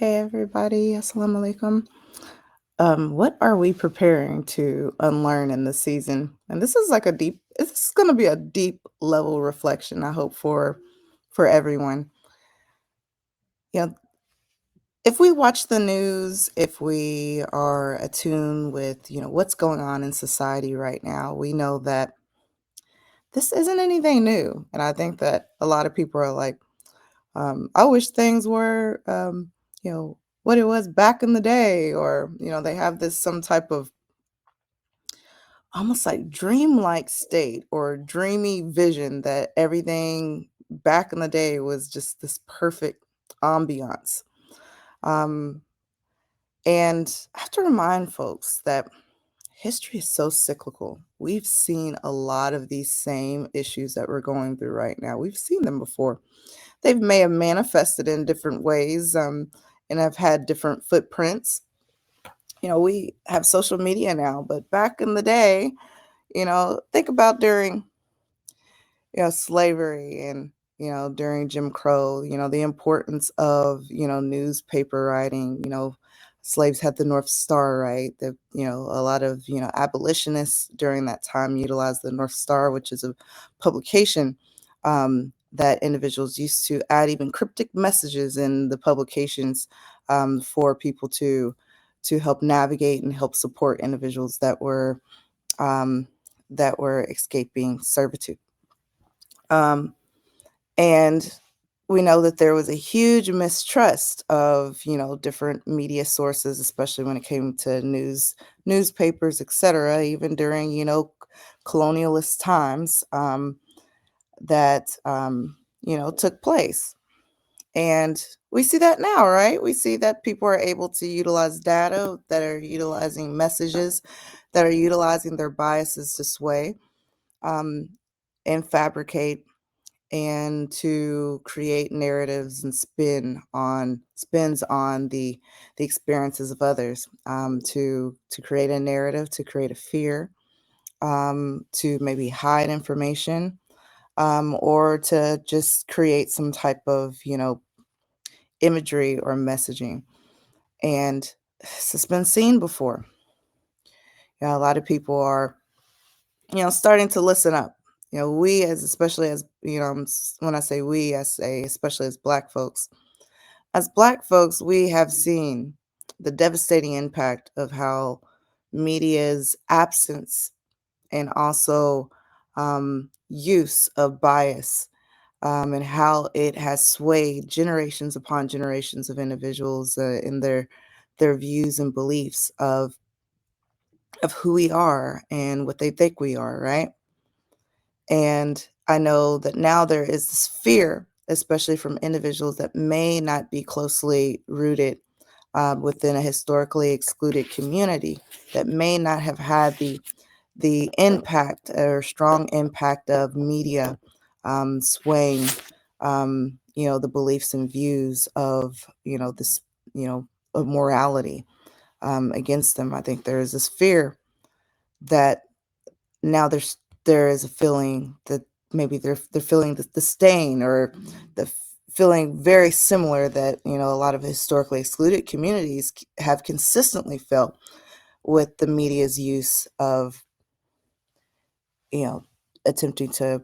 Hey everybody, assalamu alaikum. What are we preparing to unlearn in this season? And this is like this is going to be a deep level reflection, I hope for everyone. You know, if we watch the news, if we are attuned with, what's going on in society right now, we know that this isn't anything new. And I think that a lot of people are like, I wish things were, what it was back in the day, or, they have this some type of almost like dreamlike state or dreamy vision that everything back in the day was just this perfect ambiance. Um, and I have to remind folks that history is so cyclical. We've seen a lot of these same issues that we're going through right now. We've seen them before. They may have manifested in different ways, and have had different footprints. We have social media now, but back in the day, think about during, slavery and, during Jim Crow, the importance of, newspaper writing. Slaves had the North Star, right? A lot of, abolitionists during that time utilized the North Star, which is a publication that individuals used to add even cryptic messages in the publications for people to help navigate and help support individuals um, that were escaping servitude. Um, and we know that there was a huge mistrust of, different media sources, especially when it came to newspapers, etc., even during, colonialist times that took place. And we see that now, right? We see that people are able to utilize data, that are utilizing messages, that are utilizing their biases to sway um, and fabricate and to create narratives and spins on the experiences of others, to create a narrative, to create a fear, to maybe hide information, or to just create some type of imagery or messaging. And this has been seen before. A lot of people are starting to listen up. We as especially as when I say we, I say especially as Black folks. As Black folks, we have seen the devastating impact of how media's absence and also use of bias, and how it has swayed generations upon generations of individuals in their views and beliefs of who we are and what they think we are, right? And I know that now there is this fear, especially from individuals that may not be closely rooted within a historically excluded community, that may not have had the impact or strong impact of media swaying, the beliefs and views of, this, of morality against them. I think there is this fear that now there is a feeling that maybe they're feeling the stain or feeling very similar that a lot of historically excluded communities have consistently felt with the media's use of you know attempting to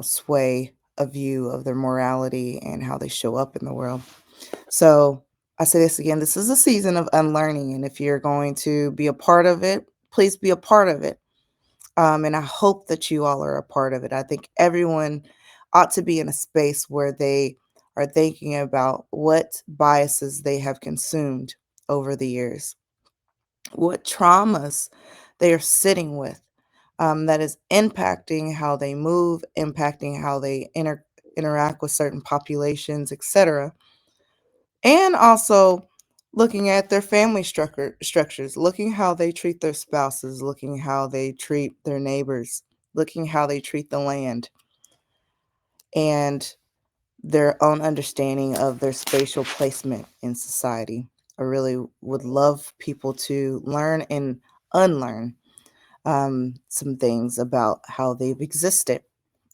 sway a view of their morality and how they show up in the world. So I say this again, this is a season of unlearning, and if you're going to be a part of it, please be a part of it. And I hope that you all are a part of it. I think everyone ought to be in a space where they are thinking about what biases they have consumed over the years, what traumas they are sitting with, that is impacting how they move, impacting how they interact with certain populations, etc. And also looking at their family structures, looking how they treat their spouses, looking how they treat their neighbors, looking how they treat the land, and their own understanding of their spatial placement in society. I really would love people to learn and unlearn some things about how they've existed.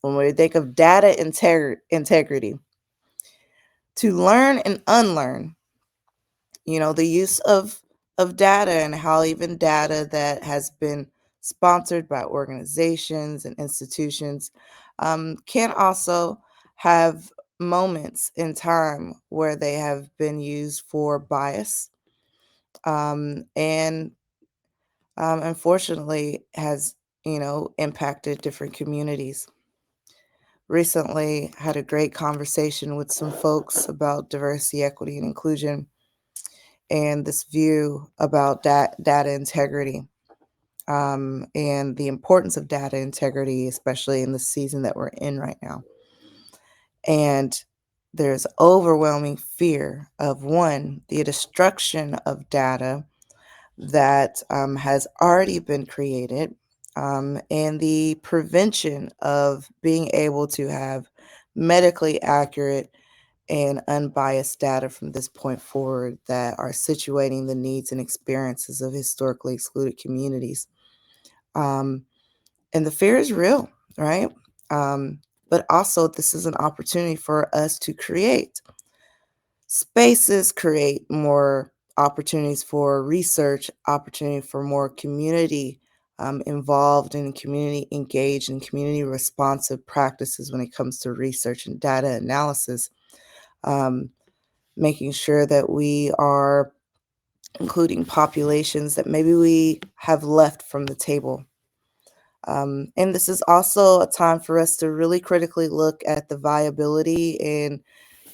When we think of data integrity, to learn and unlearn The use of data and how even data that has been sponsored by organizations and institutions can also have moments in time where they have been used for bias and unfortunately has impacted different communities. Recently had a great conversation with some folks about diversity, equity, and inclusion, and this view about data integrity, and the importance of data integrity, especially in the season that we're in right now. And there's overwhelming fear of one, the destruction of data that has already been created, and the prevention of being able to have medically accurate and unbiased data from this point forward that are situating the needs and experiences of historically excluded communities. Um, and the fear is real, right? Um, but also, this is an opportunity for us to create spaces, create more opportunities for research, opportunity for more community involved and community engaged and community responsive practices when it comes to research and data analysis. Um, Making sure that we are including populations that maybe we have left from the table. And this is also a time for us to really critically look at the viability and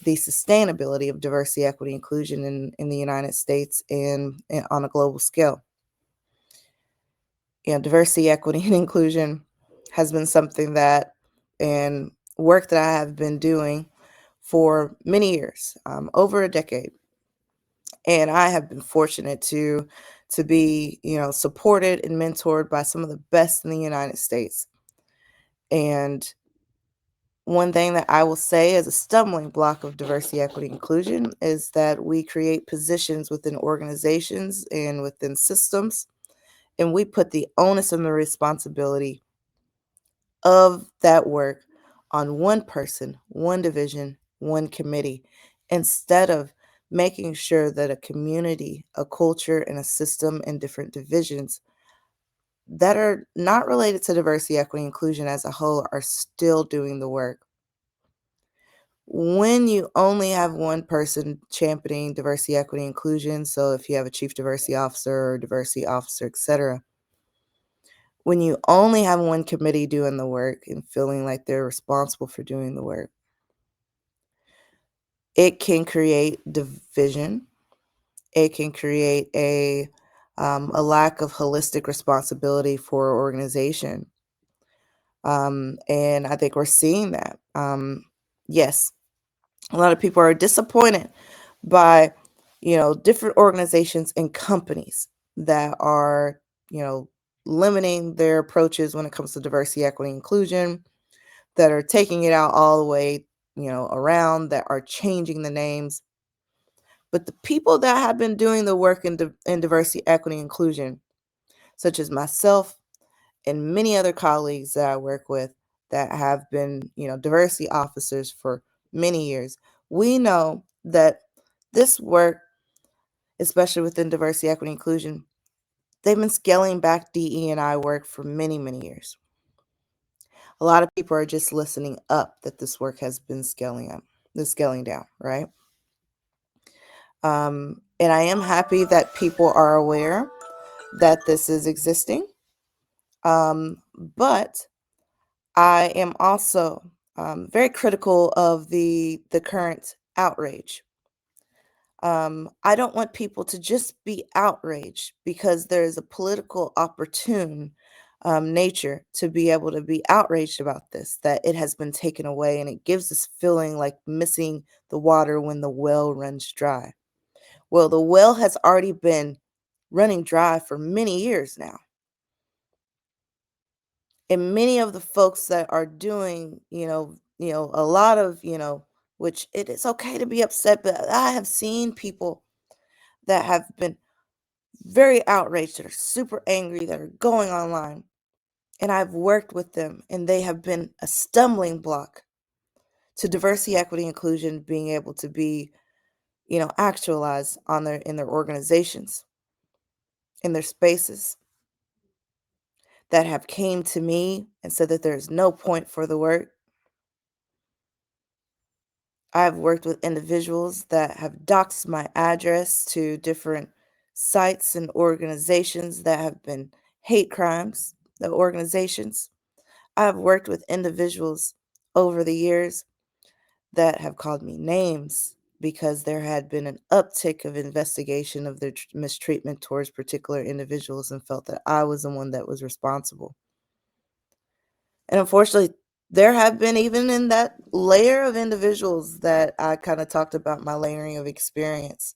the sustainability of diversity, equity, inclusion in the United States and on a global scale. Diversity, equity, and inclusion has been something that and work that I have been doing for many years, over a decade. And I have been fortunate to be, supported and mentored by some of the best in the United States. And one thing that I will say as a stumbling block of diversity, equity, inclusion is that we create positions within organizations and within systems, and we put the onus and the responsibility of that work on one person, one division, one committee, instead of making sure that a community, a culture, and a system and different divisions that are not related to diversity, equity, inclusion as a whole are still doing the work. When you only have one person championing diversity, equity, inclusion, so if you have a chief diversity officer or diversity officer, etc., when you only have one committee doing the work and feeling like they're responsible for doing the work, it can create division. It can create a lack of holistic responsibility for organization. And I think we're seeing that. Yes, a lot of people are disappointed by, different organizations and companies that are, you know, limiting their approaches when it comes to diversity, equity, inclusion, that are taking it out all the way, around, that are changing the names. But the people that have been doing the work in diversity, equity, inclusion, such as myself and many other colleagues that I work with that have been, diversity officers for many years, we know that this work, especially within diversity, equity, inclusion, they've been scaling back DE&I work for many, many years. A lot of people are just listening up that this work has been scaling down, right? And I am happy that people are aware that this is existing. But I am also very critical of the current outrage. I don't want people to just be outraged because there's a political opportune nature to be able to be outraged about this, that it has been taken away, and it gives this feeling like missing the water when the well runs dry. Well, the well has already been running dry for many years now. And many of the folks that are doing, a lot of, which it is okay to be upset, but I have seen people that have been very outraged, that are super angry, that are going online. And I've worked with them, and they have been a stumbling block to diversity, equity, inclusion being able to be, actualize on their in their organizations, in their spaces, that have came to me and said that there's no point for the work. I've worked with individuals that have doxed my address to different sites and organizations that have been hate crimes, the organizations. I've worked with individuals over the years that have called me names because there had been an uptick of investigation of their mistreatment towards particular individuals and felt that I was the one that was responsible. And unfortunately, there have been, even in that layer of individuals that I kind of talked about, my layering of experience,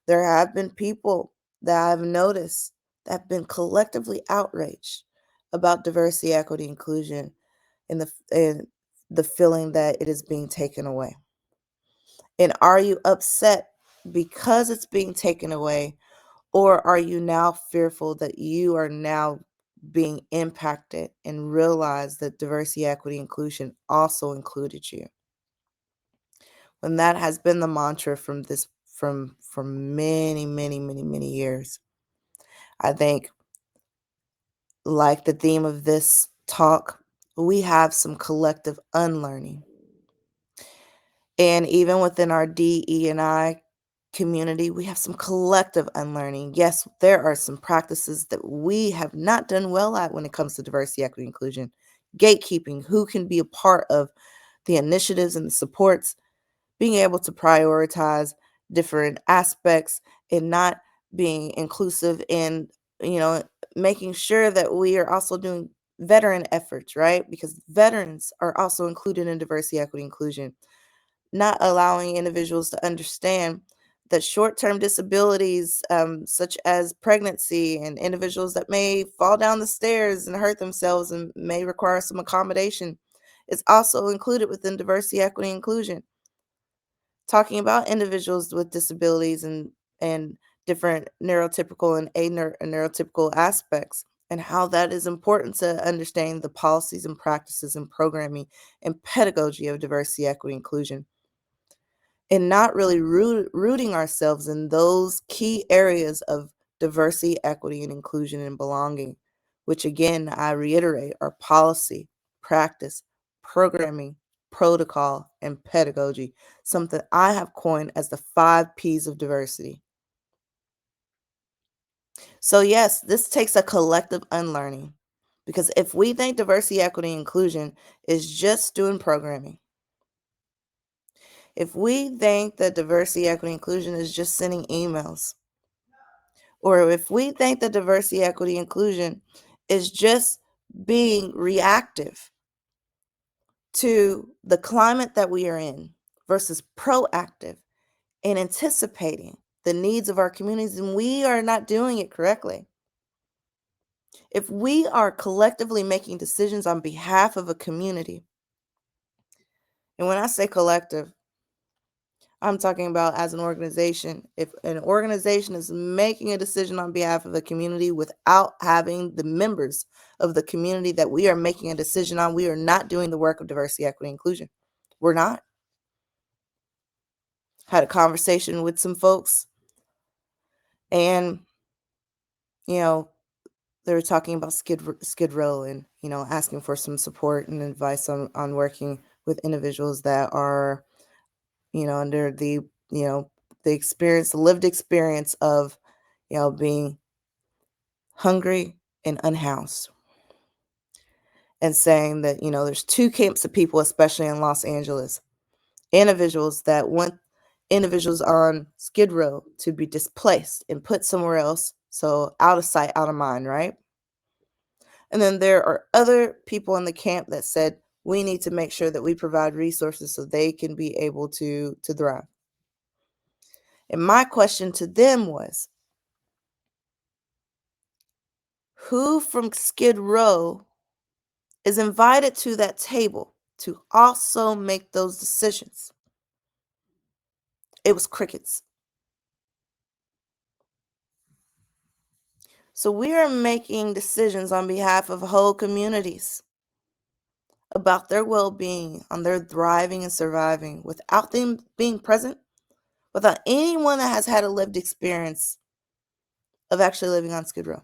there have been people that I've noticed that have been collectively outraged about diversity, equity, inclusion, in the feeling that it is being taken away. And are you upset because it's being taken away, or are you now fearful that you are now being impacted and realize that diversity, equity, inclusion also included you? When that has been the mantra from many, many, many, many years. I think, like the theme of this talk, we have some collective unlearning. And even within our DE&I community, we have some collective unlearning. Yes, there are some practices that we have not done well at when it comes to diversity, equity, inclusion, gatekeeping, who can be a part of the initiatives and the supports, being able to prioritize different aspects and not being inclusive in, you know, making sure that we are also doing veteran efforts, right? Because veterans are also included in diversity, equity, inclusion, not allowing individuals to understand that short-term disabilities, such as pregnancy and individuals that may fall down the stairs and hurt themselves and may require some accommodation, is also included within diversity, equity, inclusion. Talking about individuals with disabilities and different neurotypical and neurotypical aspects, and how that is important to understand the policies and practices and programming and pedagogy of diversity, equity, inclusion, and not really rooting ourselves in those key areas of diversity, equity, and inclusion and belonging, which again, I reiterate, are policy, practice, programming, protocol, and pedagogy, something I have coined as the 5 Ps of diversity. So, yes, this takes a collective unlearning, because if we think diversity, equity, and inclusion is just doing programming, if we think that diversity, equity, inclusion is just sending emails, or if we think that diversity, equity, inclusion is just being reactive to the climate that we are in versus proactive and anticipating the needs of our communities, and we are not doing it correctly. If we are collectively making decisions on behalf of a community, and when I say collective, I'm talking about as an organization. If an organization is making a decision on behalf of a community without having the members of the community that we are making a decision on, we are not doing the work of diversity, equity, inclusion. We're not. Had a conversation with some folks, and you know they were talking about Skid Row, and asking for some support and advice on working with individuals that are under you know, the lived experience of, being hungry and unhoused, and saying that, there's two camps of people, especially in Los Angeles. Individuals that want individuals on Skid Row to be displaced and put somewhere else. So out of sight, out of mind, right? And then there are other people in the camp that said, we need to make sure that we provide resources so they can be able to thrive. And my question to them was, who from Skid Row is invited to that table to also make those decisions? It was crickets. So we are making decisions on behalf of whole communities about their well-being, on their thriving and surviving, without them being present, without anyone that has had a lived experience of actually living on Skid Row.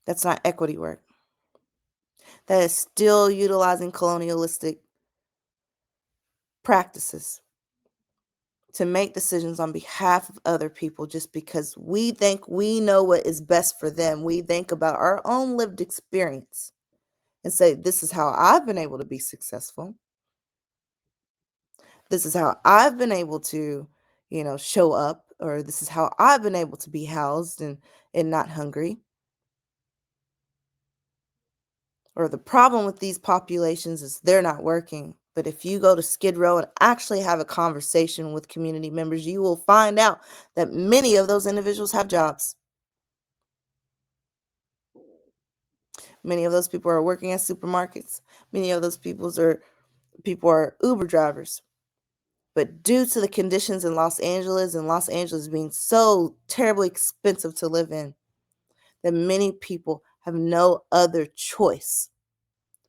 That's not equity work. That is still utilizing colonialistic practices to make decisions on behalf of other people just because we think we know what is best for them. We think about our own lived experience and say, this is how I've been able to be successful. This is how I've been able to, show up, or this is how I've been able to be housed and not hungry. Or the problem with these populations is they're not working. But if you go to Skid Row and actually have a conversation with community members, you will find out that many of those individuals have jobs. Many of those people are working at supermarkets. Many of those people are Uber drivers. But due to the conditions in Los Angeles and Los Angeles being so terribly expensive to live in, that many people have no other choice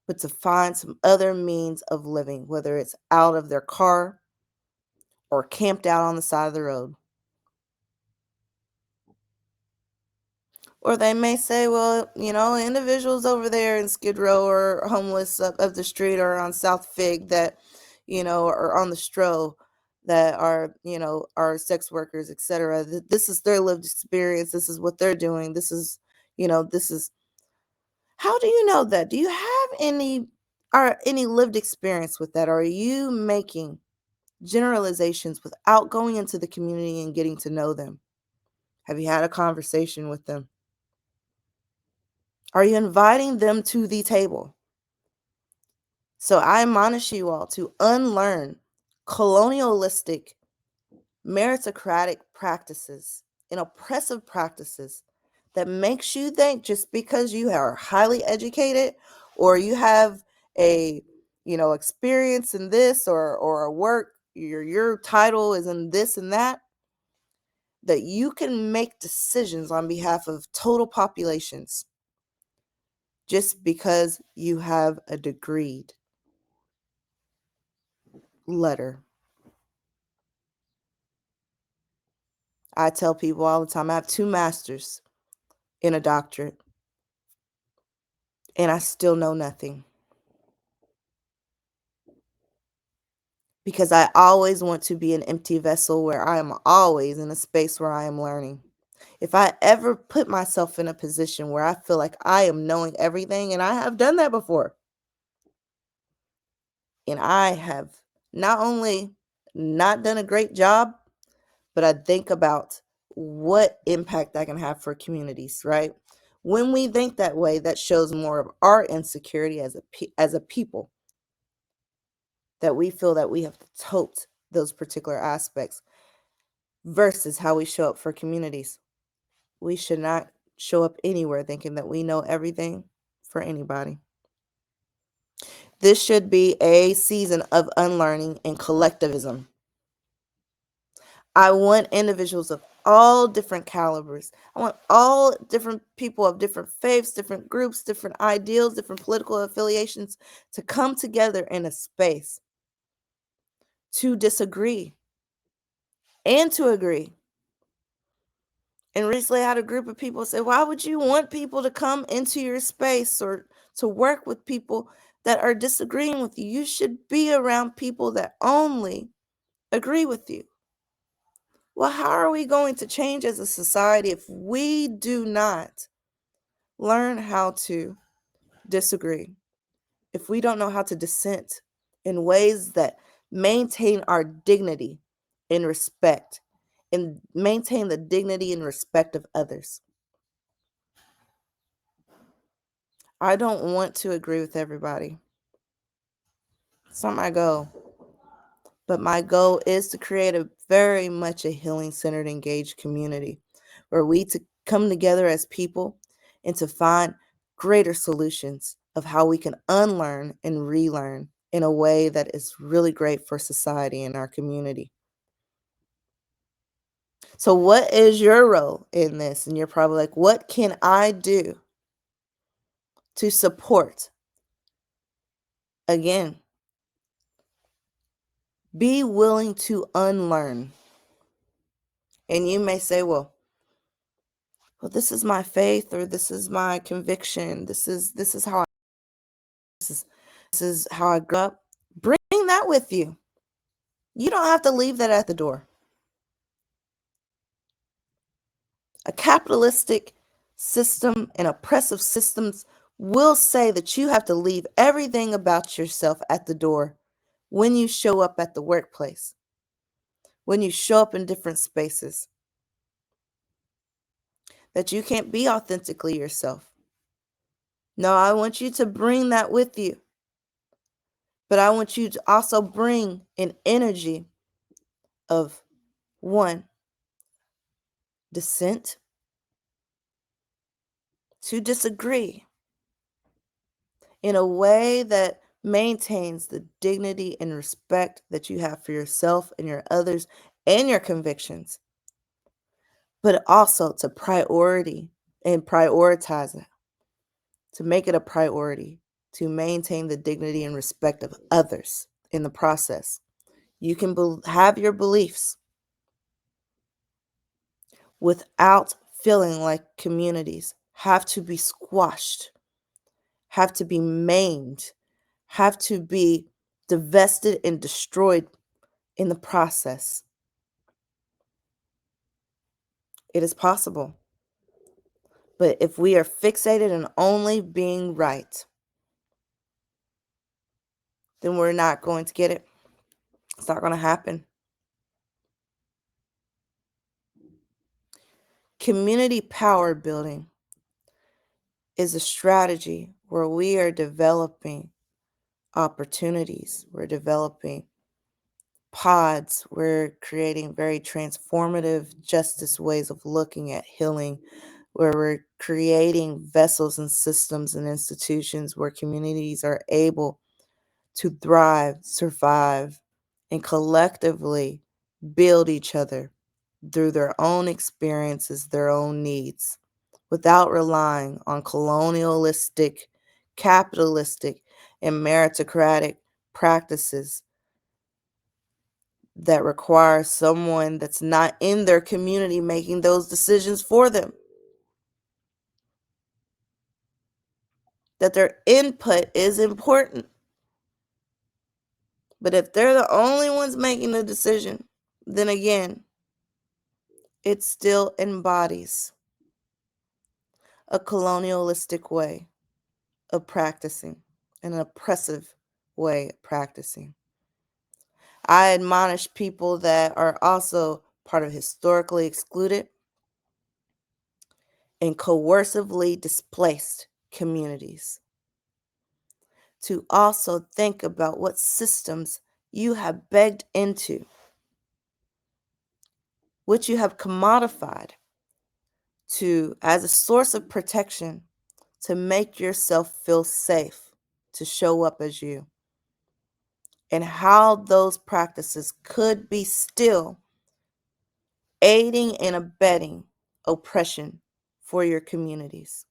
but to find some other means of living, whether it's out of their car or camped out on the side of the road. Or they may say, well, individuals over there in Skid Row or homeless up the street or on South Fig that, are on the Stro that are sex workers, etc. This is their lived experience. This is what they're doing. This is how do you know that? Do you have any lived experience with that? Or are you making generalizations without going into the community and getting to know them? Have you had a conversation with them? Are you inviting them to the table? So I admonish you all to unlearn colonialistic, meritocratic practices and oppressive practices that makes you think just because you are highly educated or you have a experience in this or a work, your title is in this and that you can make decisions on behalf of total populations just because you have a degreed letter. I tell people all the time, I have 2 masters and a doctorate, and I still know nothing because I always want to be an empty vessel where I am always in a space where I am learning. If I ever put myself in a position where I feel like I am knowing everything, and I have done that before, and I have not only not done a great job, but I think about what impact that can have for communities, right? When we think that way, that shows more of our insecurity as a people, that we feel that we have to tote those particular aspects versus how we show up for communities. We should not show up anywhere thinking that we know everything for anybody. This should be a season of unlearning and collectivism. I want individuals of all different calibers. I want all different people of different faiths, different groups, different ideals, different political affiliations to come together in a space to disagree and to agree. And recently I had a group of people say, why would you want people to come into your space or to work with people that are disagreeing with you? You should be around people that only agree with you. Well, how are we going to change as a society if we do not learn how to disagree? If we don't know how to dissent in ways that maintain our dignity and respect and maintain the dignity and respect of others? I don't want to agree with everybody. It's not my goal. But my goal is to create a very much a healing centered, engaged community where we to come together as people and to find greater solutions of how we can unlearn and relearn in a way that is really great for society and our community. So, what is your role in this? And you're probably like, what can I do to support? Again, Be willing to unlearn. And you may say, well, this is my faith, or this is my conviction. This is how this is this is how I grew up. Bring that with you. You don't have to leave that at the door. A capitalistic system and oppressive systems will say that you have to leave everything about yourself at the door when you show up at the workplace, when you show up in different spaces, that you can't be authentically yourself. No, I want you to bring that with you. But I want you to also bring an energy of, one, dissent, to disagree in a way that maintains the dignity and respect that you have for yourself and your others and your convictions, but also to prioritize it, to make it a priority, to maintain the dignity and respect of others in the process. You can have your beliefs without feeling like communities have to be squashed, have to be maimed, have to be divested and destroyed in the process. It is possible. But if we are fixated on only being right, then we're not going to get it. It's not going to happen. Community power building is a strategy where we are developing opportunities. We're developing pods. We're creating very transformative justice ways of looking at healing, where we're creating vessels and systems and institutions where communities are able to thrive, survive, and collectively build each other through their own experiences, their own needs, without relying on colonialistic, capitalistic, and meritocratic practices that require someone that's not in their community making those decisions for them. That their input is important. But if they're the only ones making the decision, then again, it still embodies a colonialistic way of practicing, an oppressive way of practicing. I admonish people that are also part of historically excluded and coercively displaced communities to also think about what systems you have begged into, which you have commodified to as a source of protection to make yourself feel safe, to show up as you, and how those practices could be still aiding and abetting oppression for your communities.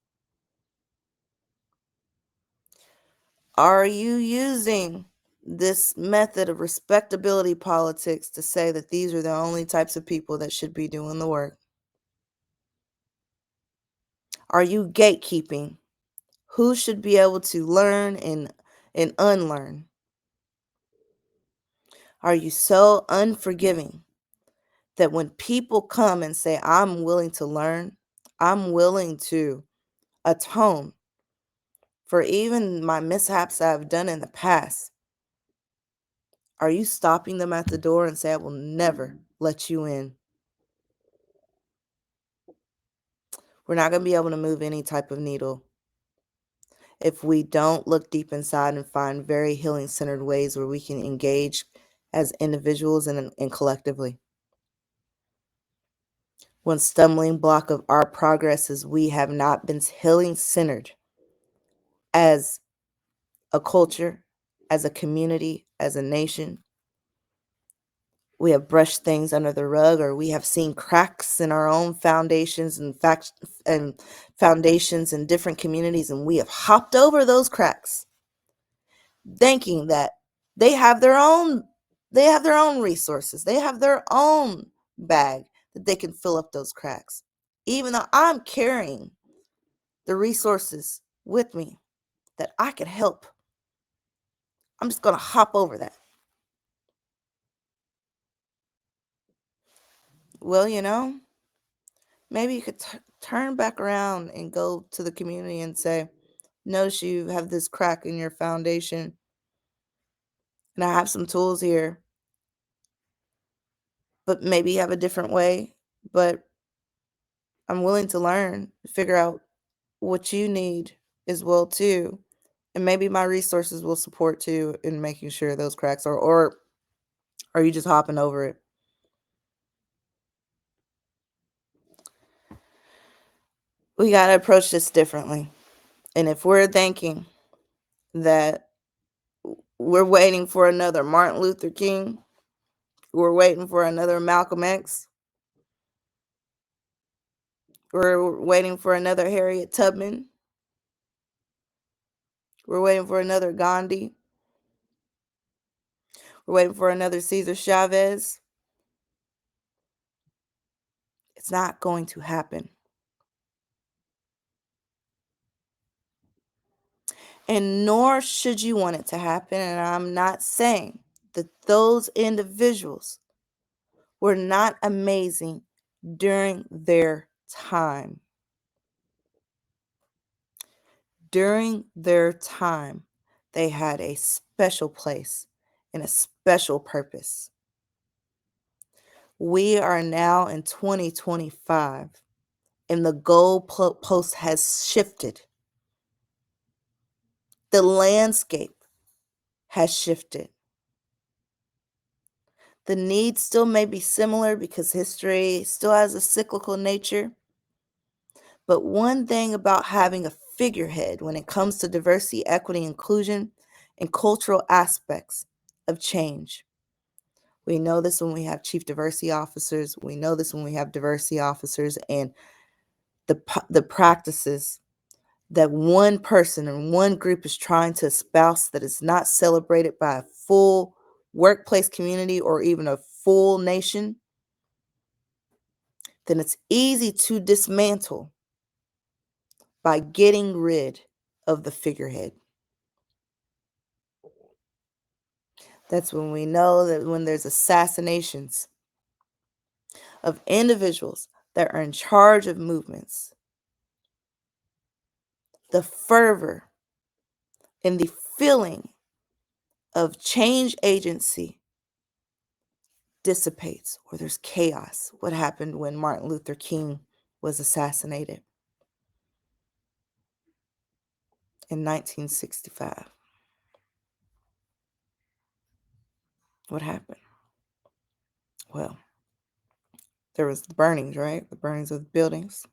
Are you using this method of respectability politics to say that these are the only types of people that should be doing the work? Are you gatekeeping who should be able to learn and unlearn? Are you so unforgiving that when people come and say, I'm willing to learn, I'm willing to atone for even my mishaps I've done in the past, are you stopping them at the door and say, I will never let you in? We're not going to be able to move any type of needle if we don't look deep inside and find very healing centered ways where we can engage as individuals and collectively. One stumbling block of our progress is we have not been healing centered as a culture, as a community, as a nation. We have brushed things under the rug, or we have seen cracks in our own foundations and foundations in different communities, and we have hopped over those cracks, thinking that they have their own They have their own resources. They have their own bag that they can fill up those cracks. Even though I'm carrying the resources with me that I can help, I'm just going to hop over that. Well, maybe you could turn back around and go to the community and say, notice you have this crack in your foundation, and I have some tools here, but maybe you have a different way. But I'm willing to learn, figure out what you need as well too. And maybe my resources will support too in making sure those cracks or are you just hopping over it? We got to approach this differently. And if we're thinking that we're waiting for another Martin Luther King, we're waiting for another Malcolm X, we're waiting for another Harriet Tubman, we're waiting for another Gandhi, we're waiting for another Cesar Chavez, it's not going to happen. And nor should you want it to happen. And I'm not saying that those individuals were not amazing during their time. During their time, they had a special place and a special purpose. We are now in 2025, and the goalpost has shifted. The landscape has shifted. The needs still may be similar because history still has a cyclical nature. But one thing about having a figurehead when it comes to diversity, equity, inclusion, and cultural aspects of change. We know this when we have chief diversity officers. We know this when we have diversity officers and the practices that one person and one group is trying to espouse that is not celebrated by a full workplace community or even a full nation, then it's easy to dismantle by getting rid of the figurehead. That's when we know that when there's assassinations of individuals that are in charge of movements, the fervor and the feeling of change agency dissipates, or there's chaos. What happened when Martin Luther King was assassinated in 1965? What happened? Well, there was the burnings, right? The burnings of the buildings.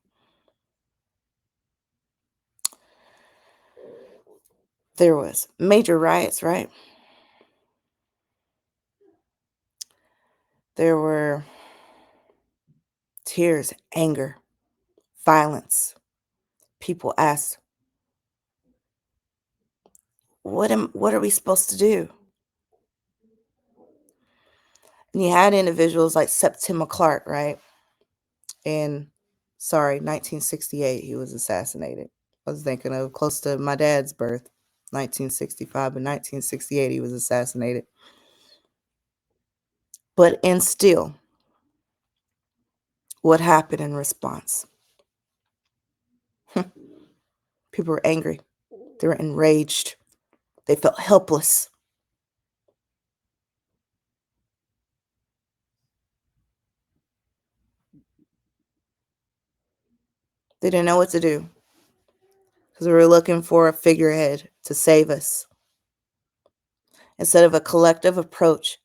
There was major riots, right? There were tears, anger, violence. People asked, what are we supposed to do? And you had individuals like Septima Clark, right? In 1968, he was assassinated. I was thinking of close to my dad's birth, 1965, but 1968, he was assassinated. But and still, what happened in response? People were angry. They were enraged. They felt helpless. They didn't know what to do because we were looking for a figurehead to save us. Instead of a collective approach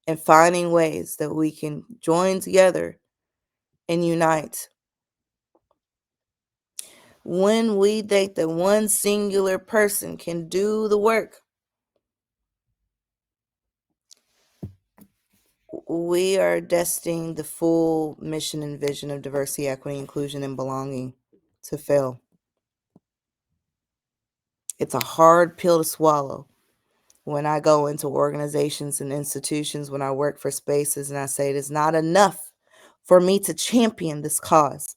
and finding ways that we can join together and unite. When we think that one singular person can do the work, we are destined the full mission and vision of diversity, equity, inclusion, and belonging to fail. It's a hard pill to swallow, When I go into organizations and institutions, when I work for spaces and I say it is not enough for me to champion this cause,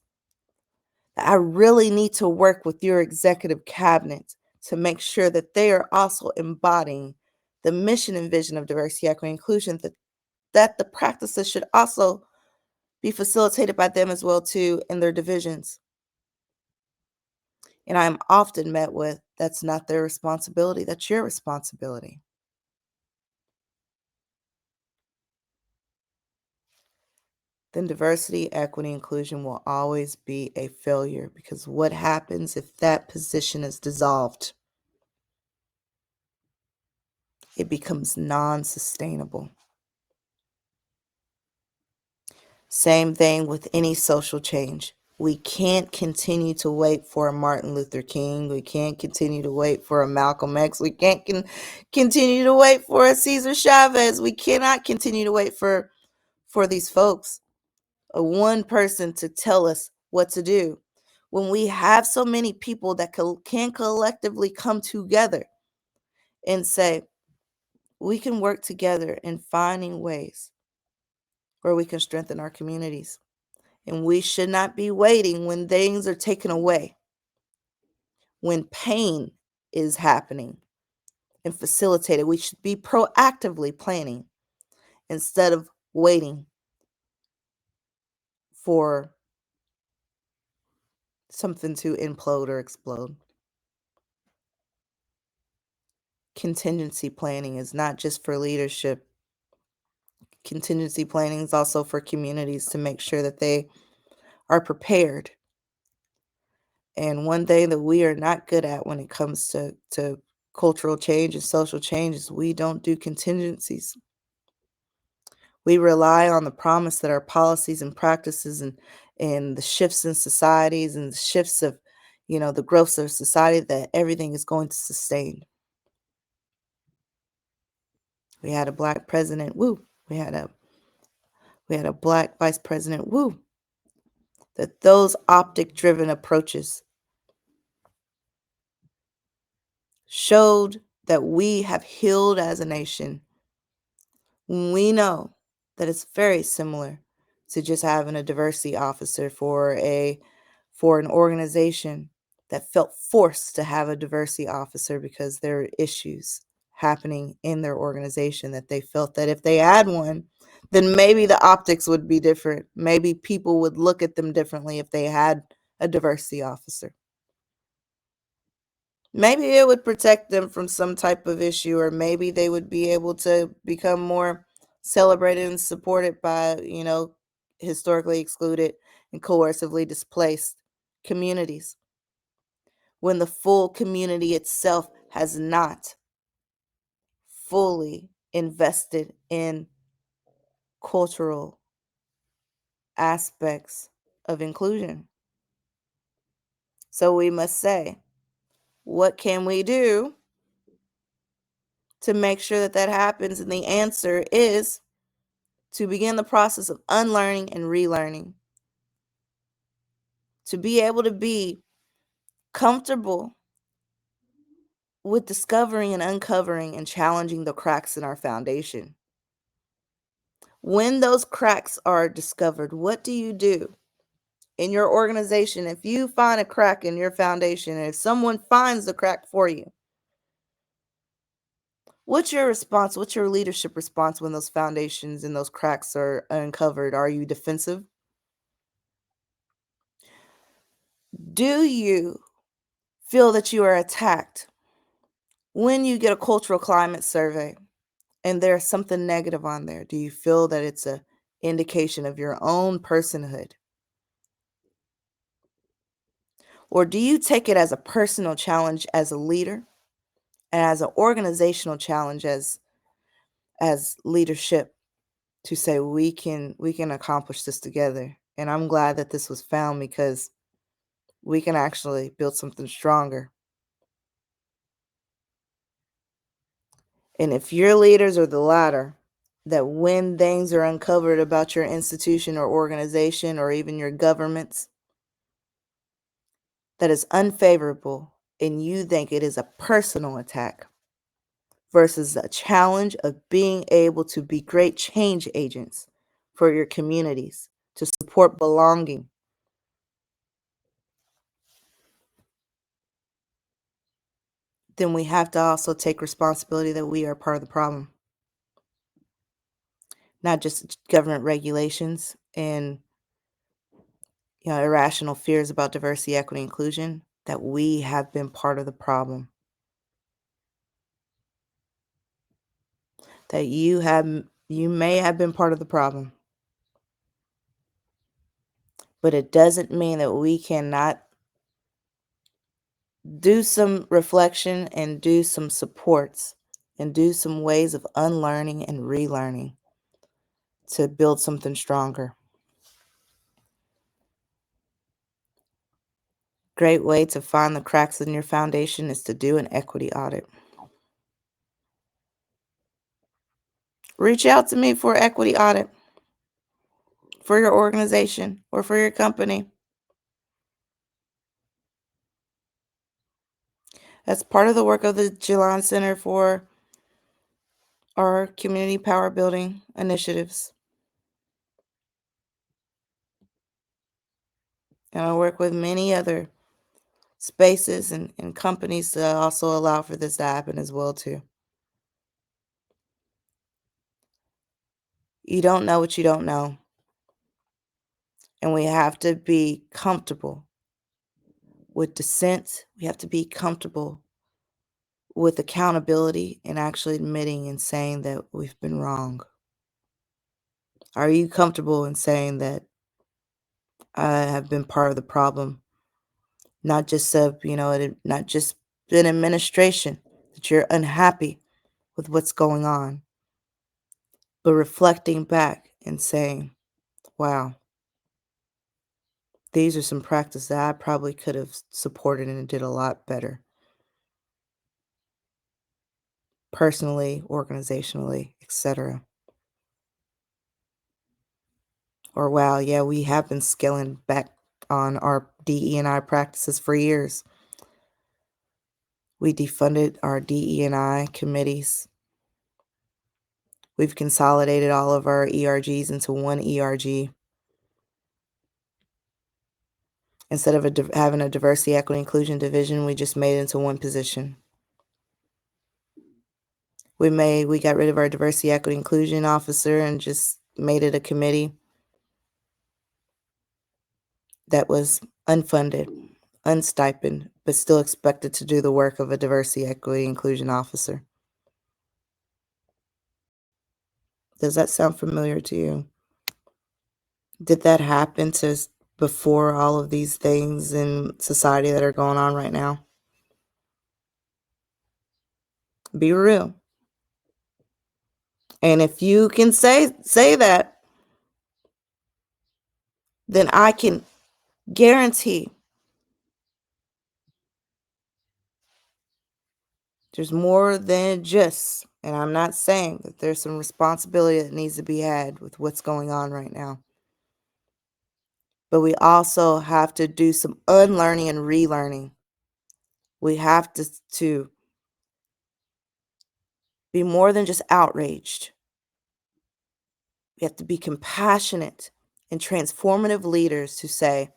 I really need to work with your executive cabinet to make sure that they are also embodying the mission and vision of diversity, equity, inclusion, that the practices should also be facilitated by them as well too in their divisions. And I am often met with, that's not their responsibility, that's your responsibility. Then diversity, equity, inclusion will always be a failure, because what happens if that position is dissolved? It becomes non-sustainable. Same thing with any social change. We can't continue to wait for a Martin Luther King. We can't continue to wait for a Malcolm X. We can't continue to wait for a Cesar Chavez. We cannot continue to wait for these folks, a one person to tell us what to do. When we have so many people that can collectively come together and say, we can work together in finding ways where we can strengthen our communities. And we should not be waiting when things are taken away, when pain is happening and facilitated. We should be proactively planning instead of waiting for something to implode or explode. Contingency planning is not just for leadership. Contingency planning is also for communities to make sure that they are prepared. And one thing that we are not good at when it comes to cultural change and social change is we don't do contingencies. We rely on the promise that our policies and practices and the shifts in societies and the shifts of, the growth of society, that everything is going to sustain. We had a black president, woo. We had a black vice president, woo. That those optic driven approaches showed that we have healed as a nation. We know that it's very similar to just having a diversity officer for an organization that felt forced to have a diversity officer because there are issues happening in their organization, that they felt that if they had one, then maybe the optics would be different. Maybe people would look at them differently if they had a diversity officer. Maybe it would protect them from some type of issue, or maybe they would be able to become more celebrated and supported by, historically excluded and coercively displaced communities, when the full community itself has not fully invested in cultural aspects of inclusion. So we must say, what can we do to make sure that that happens? And the answer is to begin the process of unlearning and relearning, to be able to be comfortable with discovering and uncovering and challenging the cracks in our foundation. When those cracks are discovered, what do you do in your organization? If you find a crack in your foundation, and if someone finds the crack for you, what's your response? What's your leadership response when those foundations and those cracks are uncovered? Are you defensive? Do you feel that you are attacked when you get a cultural climate survey and there's something negative on there? Do you feel that it's a indication of your own personhood? Or do you take it as a personal challenge as a leader, and as an organizational challenge as leadership, to say we can accomplish this together? And I'm glad that this was found, because we can actually build something stronger. And if your leaders are the latter, that when things are uncovered about your institution or organization or even your governments that is unfavorable, and you think it is a personal attack, versus a challenge of being able to be great change agents for your communities to support belonging, then we have to also take responsibility that we are part of the problem, not just government regulations and irrational fears about diversity, equity, inclusion, that we have been part of the problem, that you may have been part of the problem, but it doesn't mean that we cannot do some reflection and do some supports and do some ways of unlearning and relearning to build something stronger. Great way to find the cracks in your foundation is to do an equity audit. Reach out to me for equity audit for your organization or for your company. That's part of the work of the Gillon Center for our community power building initiatives. And I work with many other spaces and companies to also allow for this to happen as well too. You don't know what you don't know. And we have to be comfortable with dissent. We have to be comfortable with accountability and actually admitting and saying that we've been wrong. Are you comfortable in saying that I have been part of the problem? Not just not just an administration, that you're unhappy with what's going on, but reflecting back and saying, wow, these are some practices that I probably could have supported and did a lot better, personally, organizationally, etc. Or wow, yeah, we have been scaling back on our DE&I practices for years. We defunded our DE&I committees. We've consolidated all of our ERGs into one ERG. Instead of having a diversity, equity, inclusion division, we just made it into one position. We got rid of our diversity, equity, inclusion officer and just made it a committee that was unfunded, unstipend, but still expected to do the work of a diversity, equity, inclusion officer. Does that sound familiar to you? Did that happen before all of these things in society that are going on right now? Be real. And if you can say that, then I can guarantee there's more than just, and I'm not saying that there's some responsibility that needs to be had with what's going on right now. But we also have to do some unlearning and relearning. We have to be more than just outraged. We have to be compassionate and transformative leaders to say,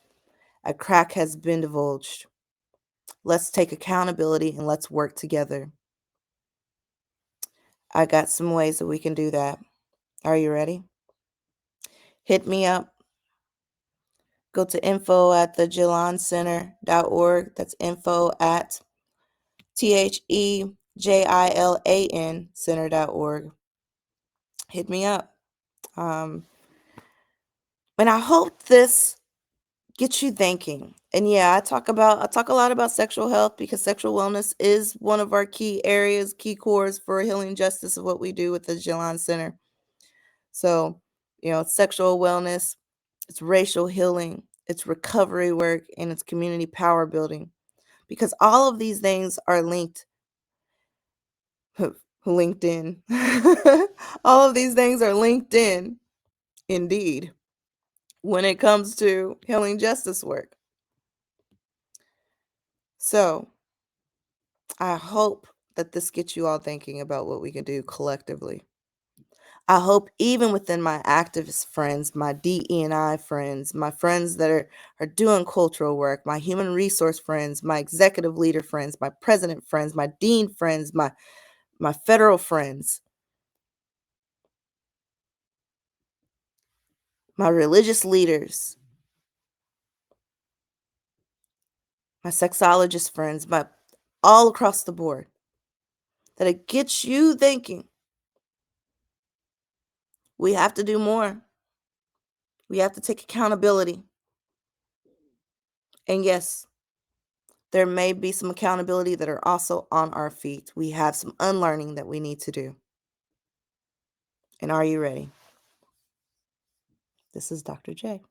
a crack has been divulged. Let's take accountability and let's work together. I got some ways that we can do that. Are you ready? Hit me up. Go to info@thegilloncenter.org. That's info@THEJILAN center.org. Hit me up. And I hope this gets you thinking. And yeah, I talk a lot about sexual health because sexual wellness is one of our key areas, key cores for healing justice of what we do with the Gillon Center. So, it's sexual wellness, it's racial healing, it's recovery work, and it's community power building. Because all of these things are linked. LinkedIn. All of these things are linked in, indeed, when it comes to healing justice work. So I hope that this gets you all thinking about what we can do collectively. I hope even within my activist friends, my DE&I friends, my friends that are doing cultural work, my human resource friends, my executive leader friends, my president friends, my dean friends, my federal friends, my religious leaders, my sexologist friends, my all across the board, that it gets you thinking. We have to do more. We have to take accountability. And yes, there may be some accountability that are also on our feet. We have some unlearning that we need to do. And are you ready? This is Dr. J.